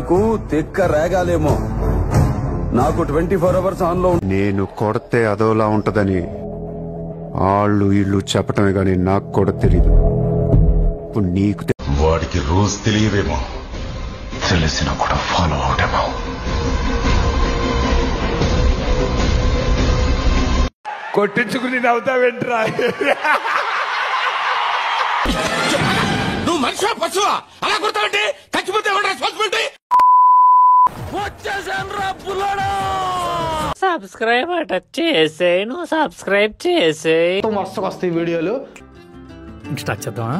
నీకు తిక్క రేగాలేమో. నాకు 24 hours ఆన్లో. నేను కొడితే అదోలా ఉంటదని వాళ్ళు ఇళ్ళు చెప్పటమే గాని నాకు కూడా తెలీదు. ఇప్పుడు నీకు వాడికి రోజు తెలియదేమో, తెలిసినా కూడా ఫాలో అవటమో. కొట్టించుకుని నవ్వుతావేంట్రా? నువ్వు మనిషి పశువా? అలా కొడతావంటే చచ్చిపోతే రెస్పాన్సిబిలిటీ. వచ్చేసానురా పుల్లాడా. సబ్స్క్రైబ్ అట చేసే, నువ్వు సబ్స్క్రైబ్ చేసే. మస్తు వస్తాయి వీడియోలు. స్టార్ట్ చేద్దామా?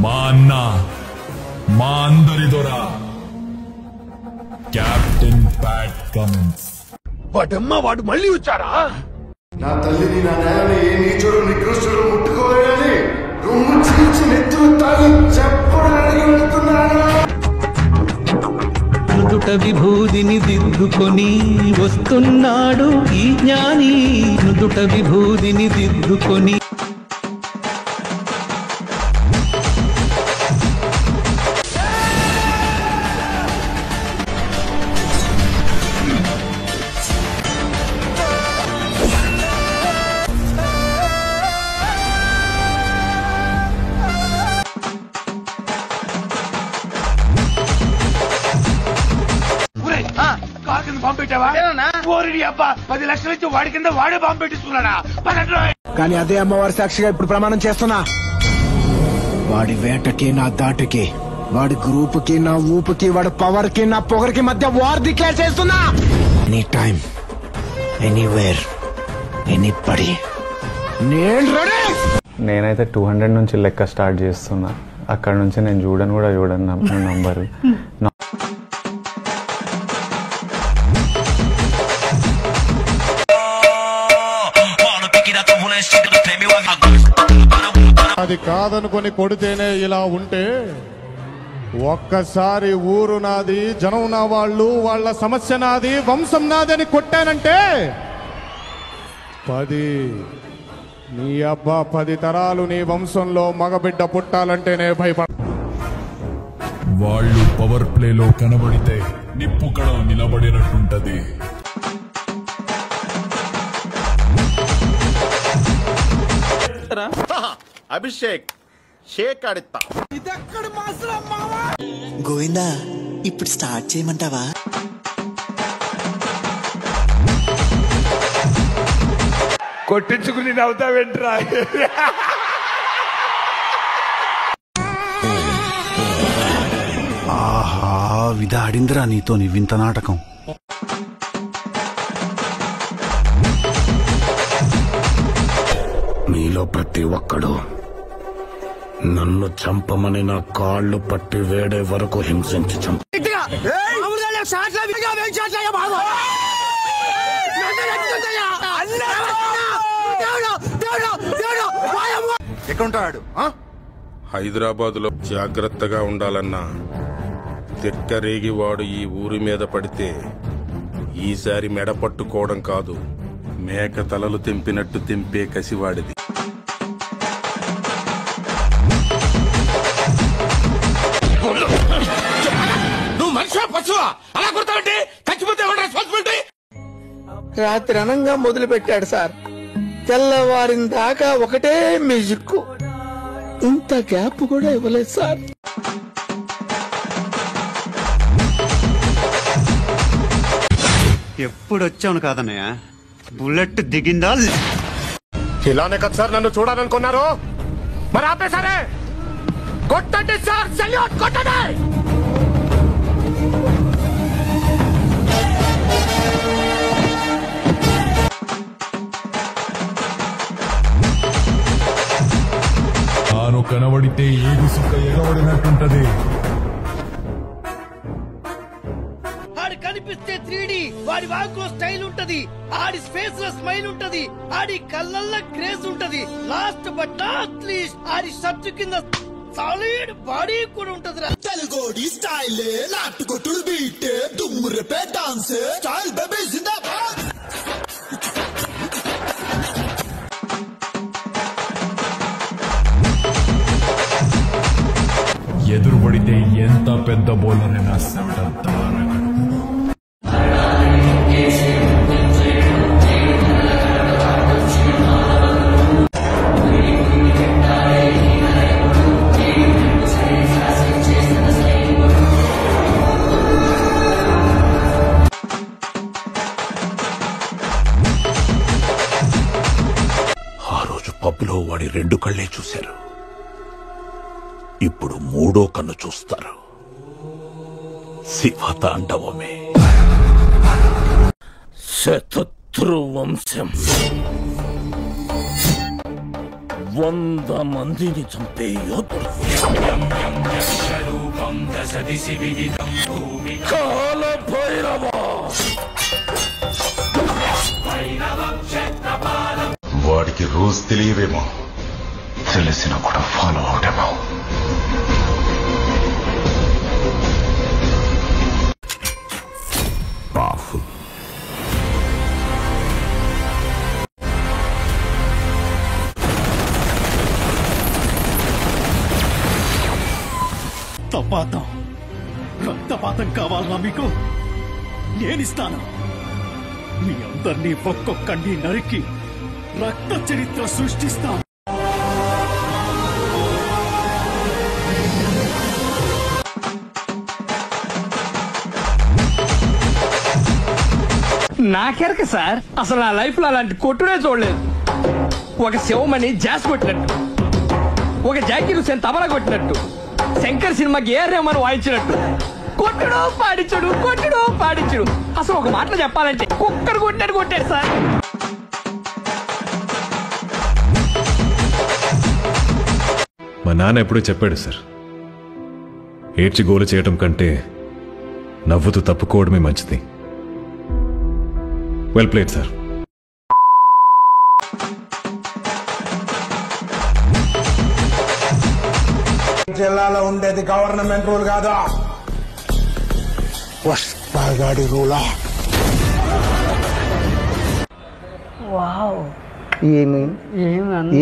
మా అన్న, మా అందరి దొర కెప్టెన్ ప్యాట్ కమిన్స్. వాడమ్మ వాడు మళ్ళీ వచ్చారా? నా తల్లిని నా నేలని ఏ నీచుడు నికృష్టుడు ముట్టుకోలేదని రొమ్ము చీల్చి నెత్తులు తాగి చెప్పడానికి వెళ్తున్నాను. నుదుట విభూదిని దిద్దుకొని వస్తున్నాడు ఈ జ్ఞాని. నుదుట విభూదిని దిద్దుకొని కారు కింద బాంబు పెట్టావా? 10 లక్షలు ఇచ్చి వాడి కింద వాడే బాంబు పెట్టించుకున్నాడా? కానీ అదే అమ్మవారి సాక్షిగా ఇప్పుడు ప్రమాణం చేస్తున్నా, వాడి వేటకి నా దాటికి, వాడి గ్రూప్ కి నా ఊపుకి, వాడి పవర్ కి నా పొగరికి మధ్య వార్ డిక్లేర్ చేస్తున్నా. ఎనీ టైం, ఎనీవేర్, ఎనీబడీ, నేను రెడీ. నేనైతే 200 నుంచి లెక్క స్టార్ట్ చేస్తున్నా. అక్కడ నుంచి నేను చూడను నంబరు. అది కాదనుకొని కొడితేనే ఇలా ఉంటే, ఒక్కసారి ఊరు నాది, జనం నా వాళ్ళు, వాళ్ళ సమస్య నాది, వంశం నాది అని కొట్టానంటే 10 తరాలు నీ వంశంలో మగబిడ్డ పుట్టాలంటేనే భయపడ. వాళ్ళు పవర్ ప్లేలో కనబడితే నిప్పు కడ నిలబడినట్టుంటది. అభిషేక్ షేక్ ఆడిస్తా. గోవిందా, ఇప్పుడు స్టార్ట్ చేయమంటావా? కొట్టించుకుని నవ్వుతావేంట్రా? ఆహా, విధాడిందిరా నీతో నీ వింత నాటకం. మీలో ప్రతి ఒక్కడు నన్ను చంపమని నా కాళ్ళు పట్టి వేడే వరకు హింసించి చంప. ఎక్కడుంటాడు? హైదరాబాద్ లో జాగ్రత్తగా ఉండాలన్నా, తిక్కరేగి వాడు ఈ ఊరి మీద పడితే ఈసారి మెడ పట్టుకోవడం కాదు, మేక తలలు తెంపినట్టు తెంపే కసివాడిది. నువ్వు మనిషి పశువా? అలా కొడతావంటే చచ్చిపోతే రెస్పాన్సిబిలిటీ. రాత్రి అనంగా మొదలు పెట్టాడు సార్, తెల్లవారిన దాకా ఒకటే మ్యూజిక్. ఇంత గ్యాప్ కూడా ఇవ్వలేదు సార్. ఎప్పుడు వచ్చావును కాదన్నయ్య, బుల్లెట్ దిగిందా? ఇలానే కదా సార్ నన్ను చూడాలనుకున్నారు, మరి ఆపేసారే. కొట్టండి సార్, సెల్యూట్ కొట్టండి. తాను కనబడితే ఏగు సుక్క ఎగబడినట్టుంటది. ఆడి కనిపిస్తే 3D, వాడి వాక్లో స్టైల్ ఉంటది, ఆడి స్పేస్ లో స్మైల్ ఉంటది, ఆడి కళ్ళల్లో క్రేజ్ ఉంటది. లాస్ట్ బట్ నాట్ లీస్ట్ ఆడి షర్ట్ కింద సాలిడ్ బాడీ కూడా ఉంటదిరా. తెలుగోడి స్టైల్ నాటుకొట్టుడు బీట్ దుమ్మురపే డాన్స్ స్టైల్ బేబీ జిందాబాద్. ఎదురుపడితే ఎంత పెద్ద బౌలరైనా సెవెడతారు. ఆ రోజు పబ్లో వాడి 2 కళ్ళే చూశారు, ఇప్పుడు 3వ కన్ను చూస్తారు. శివతాండవమే. శతృ వంశం 100 మందిని చంపే యోధుడు. కాల భైరవ. వాడికి రూల్స్ తెలియవేమో, తెలిసినా కూడా ఫాలో అవటమో. Powerful. రక్తపాతం రక్తపాతం కావాలన్నా మీకు నేనిస్తాను. మీ అందరినీ ఒక్కొక్కడిని నరికి రక్త చరిత్ర సృష్టిస్తాను. నాకెరక సార్, అసలు నా లైఫ్ లో అలాంటి కొట్టుడే చూడలేదు. ఒక శివమణి జాస్ కొట్టినట్టు, ఒక జాకీర్ హుసేన్ తబలా కొట్టినట్టు, శంకర్ సినిమాకి ఏ రెహమాన్ వాయించినట్టు కొట్టుడు పాడించుడు కొట్టుడు పాడించుడు. అసలు ఒక మాటలో చెప్పాలంటే కుక్కడు కొట్టినట్టు కొట్టాడు సార్. మా నాన్న ఎప్పుడూ చెప్పాడు సార్, ఏడ్చి గోలు చేయటం కంటే నవ్వుతూ తప్పుకోవడమే మంచిది. Well played sir. జిల్లాలో ఉండేది గవర్నమెంట్ రూల్ కాదు, పుష్పగాడి రూలా.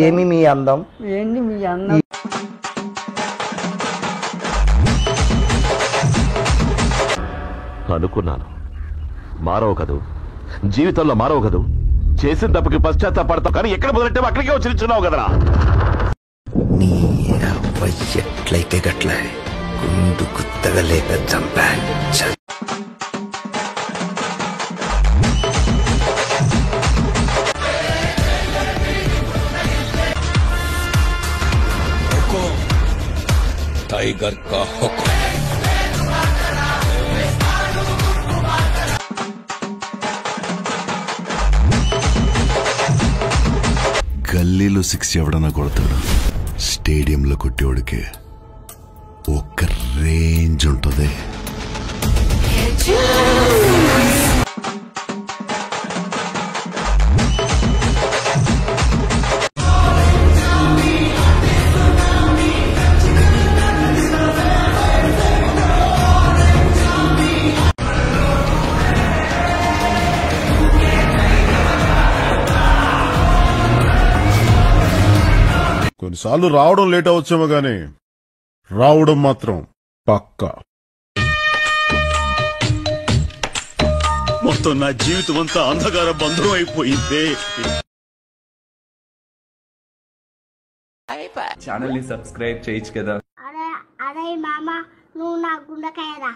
ఏమి మీ అందం, ఏంటి మీ అందం. అనుకున్నాను మారవు కదూ, జీవితంలో మారవు కదూ, చేసిన తప్పుకి పశ్చాత్తాపడతావు, కానీ ఎక్కడ మొదలెట్టావు అక్కడికే వచ్చి నిల్చున్నావు కదరా. నీ ఎట్లయితే గట్ల గుండు గుత్తగా లేక చంపా. टाइगर का हुक्म. గల్లీలో 6 ఎవడన్నా కొడతాడు, స్టేడియంలో కొట్టేవాడికి ఒక రేంజ్ ఉంటుంది. కొన్నిసార్లు రావడం లేట్ అవచ్చేమో గానీ రావడం మాత్రం పక్కా. మొత్తం నా జీవితం అంతా అంధకార బంధం అయిపోయింది. ఛానల్ ని సబ్స్క్రైబ్ చేయొచ్చు కదా. అరే మామ, నువ్వు నా గుండెకాయరా.